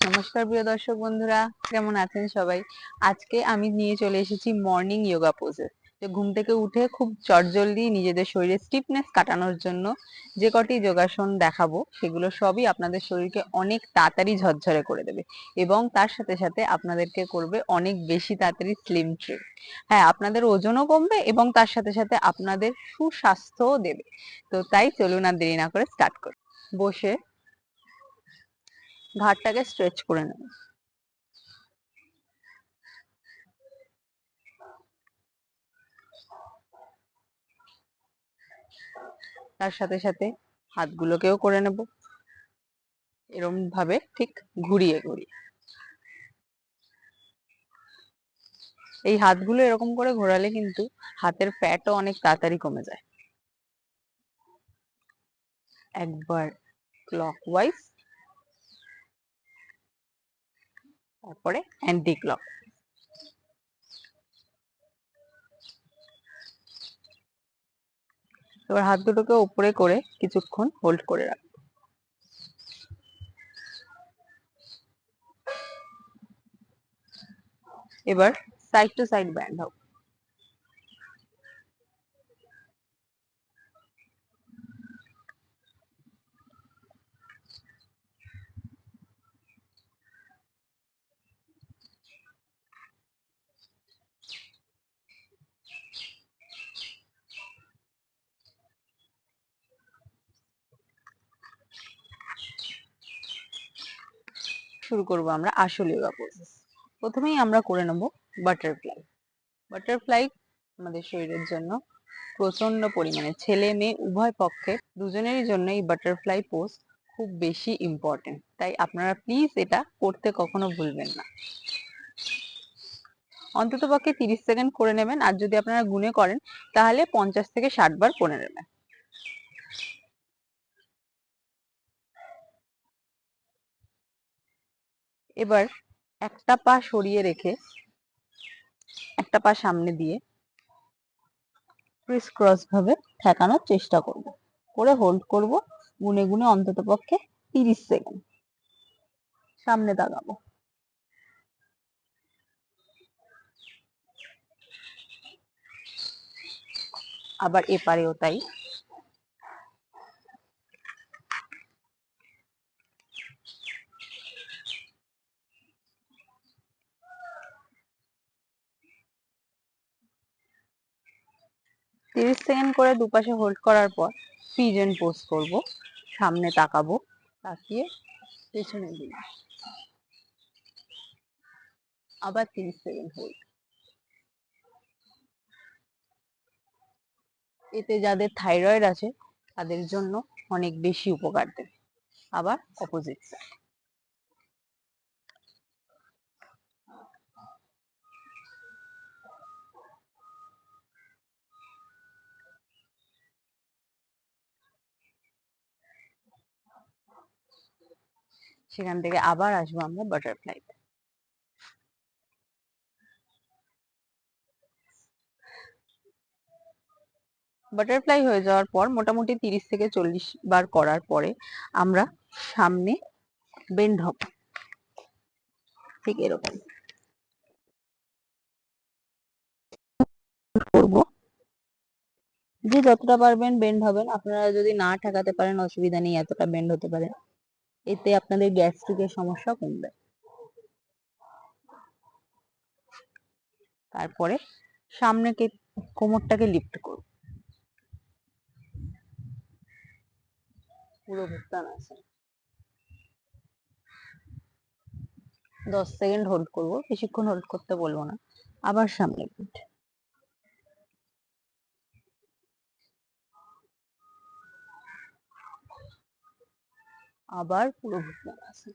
নমস্কার প্রিয় দর্শক বন্ধুরা, কেমন আছেন সবাই? আজকে আমি নিয়ে চলে এসেছি মর্নিং যোগা পোজে। ঘুম থেকে উঠে খুব চটজলদি নিজেদের শরীরের স্টিফনেস কাটানোর জন্য যে কটি যোগাসন দেখাবো সেগুলো সবই আপনাদের শরীরকে অনেক তাড়াতাড়ি ঝরঝরে করে দেবে এবং তার সাথে সাথে আপনাদেরকে করবে অনেক বেশি তাড়াতাড়ি স্লিম ট্রিম। হ্যাঁ, আপনাদের ওজনও কমবে এবং তার সাথে সাথে আপনাদের সুস্বাস্থ্যও দেবে। তো তাই চলুন আর দেরি না করে স্টার্ট করি। বসে ঘাড়টাকে স্ট্রেচ করে নেব। তার সাথে সাথে হাতগুলোকেও করে নেব এরকম ভাবে, ঠিক ঘুরিয়ে ঘুরিয়ে। এই হাতগুলো এরকম করে ঘোরালে কিন্তু হাতের ফ্যাটও অনেক তাড়াতাড়ি কমে যায়। একবার ক্লকওয়াইজ, তারপরে অ্যান্টি ক্লক। এবার হাত দুটোকে উপরে করে কিছুক্ষণ হোল্ড করে রাখ। এবার সাইড টু সাইড ব্যান্ড হোক। শুরু করব আমরা আসল যোগা পোজেস। প্রথমেই আমরা করে নেব বাটারফ্লাই। বাটারফ্লাই আমাদের শরীরের জন্য প্রচন্ড পরিমাণে, ছেলে মেয়ে উভয় পক্ষে দুজনেরই জন্য এই বাটারফ্লাই পোজ খুব বেশি ইম্পর্টেন্ট। তাই আপনারা প্লিজ এটা করতে কখনো ভুলবেন না। অন্তত পক্ষে 30 সেকেন্ড করে নেবেন, আর যদি আপনারা গুনে করেন তাহলে 50 থেকে 60 বার করে নেবেন। এবার একটা পা সরিয়ে রেখে একটা পা সামনে দিয়ে ক্রিস ক্রস ভাবে ঠেকানোর চেষ্টা করব, করে হোল্ড করব গুনে গুনে অন্তত পক্ষে 30 সেকেন্ড। সামনে তাকাবো। আবার এপারেও তাই। তিরিশ সেকেন্ড করে দুপাশে হোল্ড করার পর পিজন পোজ করব। সামনে তাকাবো, তাকিয়ে পেছনে দিই। আবার 30 সেকেন্ড হোল্ড। এতে যাদের থাইরয়েড আছে তাদের জন্য অনেক বেশি উপকার দেবে। আবার অপোজিট সাইড। সেখান থেকে আবার আসবো আমরা বাটারফ্লাই। বাটারফ্লাই হয়ে যাওয়ার পর মোটামুটি 30 থেকে 40 বার করার পরে আমরা সামনে বেন্ড হব, ঠিক এরকম করব। যে যতটা পারবেন বেন্ড হবেন, আপনারা যদি না ঠেকাতে পারেন অসুবিধা নেই, এতটা বেন্ড হতে পারে। এতে আপনাদের গ্যাস্ট্রিকের সমস্যা কমবে। তারপরে সামনে কোমরটাকে লিফট করব, পুরো ভুত্তানাসন। 10 সেকেন্ড হোল্ড করব, বেশিক্ষণ হোল্ড করতে বলবো না। আবার সামনে পিঠ, আবার পুরো ভুত্তানাসন।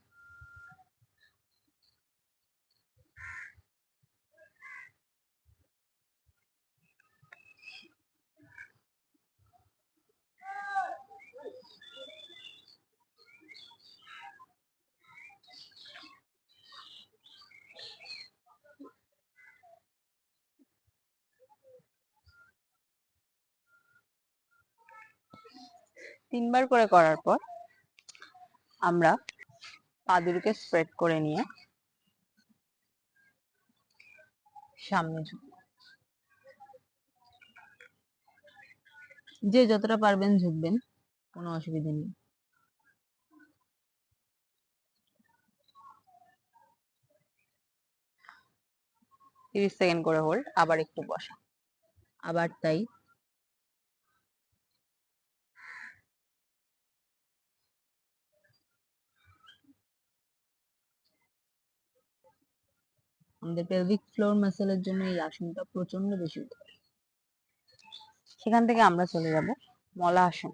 তিনবার করে করার পর আমরা পা দুটোকে স্প্রেড করে নিয়ে সামনে ঝুঁকবো। যে যতটা পারবেন ঝুঁকবেন, কোনো অসুবিধা নেই। তিরিশ সেকেন্ড করে হোল্ড, আবার একটু বসা, আবার তাই। আমাদের পেলভিক ফ্লোর মাসেলের জন্য এই আসনটা প্রচন্ড বেশি উপকারী। সেখান থেকে আমরা চলে যাব মলা আসন।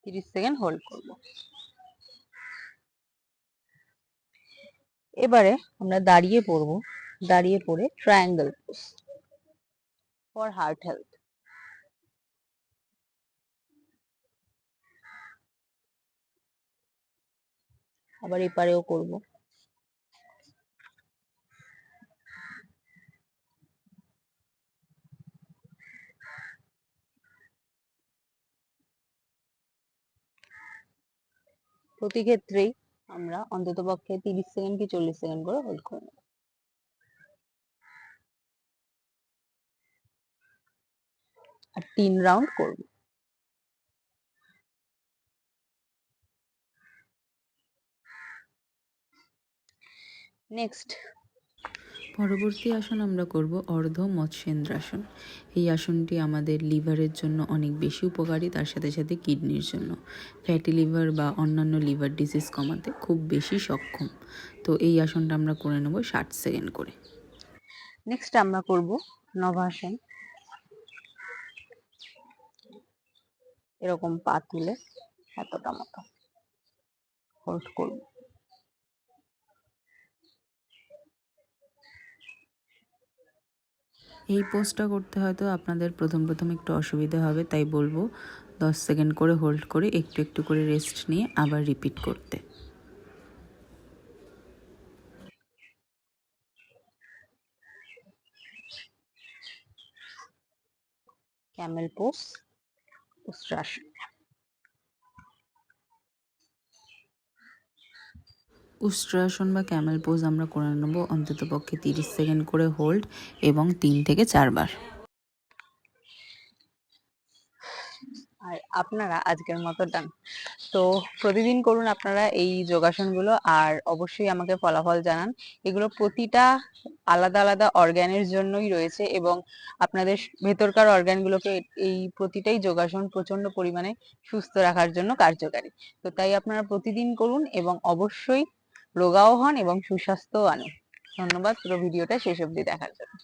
30 সেকেন্ড হোল্ড করব। এবারে আমরা দাঁড়িয়ে পড়ব। দাঁড়িয়ে পড়ে triangle pose for heart health. আবার এপারেও করব। প্রতি ক্ষেত্রেই আমরা অন্ততপক্ষে 30 সেকেন্ড কি 40 সেকেন্ড করে হোল্ড করে নেব। আর 3 রাউন্ড করব। নেক্সট পরবর্তী আসন আমরা করব অর্ধ মৎস্যেন্দ্রাসন। এই আসনটি আমাদের লিভারের জন্য অনেক বেশি উপকারী, তার সাথে সাথে কিডনির জন্য, ফ্যাটি লিভার বা অন্যান্য লিভার ডিজিজ কমাতে খুব বেশি সক্ষম। তো এই আসনটা আমরা করে নেব 60 সেকেন্ড করে। নেক্সট আমরা করব নভাসন। এরকম পা তুলে এতটা মতো হোল্ড করব। এই পোজটা করতে হয়তো আপনাদের প্রথম একটু অসুবিধা হবে, তাই বলবো 10 সেকেন্ড করে হোল্ড করে একটু একটু করে রেস্ট নিয়ে আবার রিপিট করতে। Camel pose, উস্ত্রাসন। উস্ট্রাসন বা ক্যামেল পোজ আমরা করে নেব অন্তত পক্ষে 30 সেকেন্ড করে হোল্ড এবং 3 থেকে 4 বার। আর আপনারা আজকের মতো ডান। তো প্রতিদিন করুন আপনারা এই যোগাসনগুলো, আর অবশ্যই আমাকে ফলাফল জানান। এগুলো প্রতিটা আলাদা আলাদা অর্গ্যানের জন্যই রয়েছে, এবং আপনাদের ভেতরকার অর্গ্যানগুলোকে এই প্রতিটাই যোগাসন প্রচন্ড পরিমাণে সুস্থ রাখার জন্য কার্যকারী। তো তাই আপনারা প্রতিদিন করুন এবং অবশ্যই রোগাও হন এবং সুস্বাস্থ্যও আনুন। ধন্যবাদ পুরো ভিডিওটা শেষ অবধি দেখার জন্য।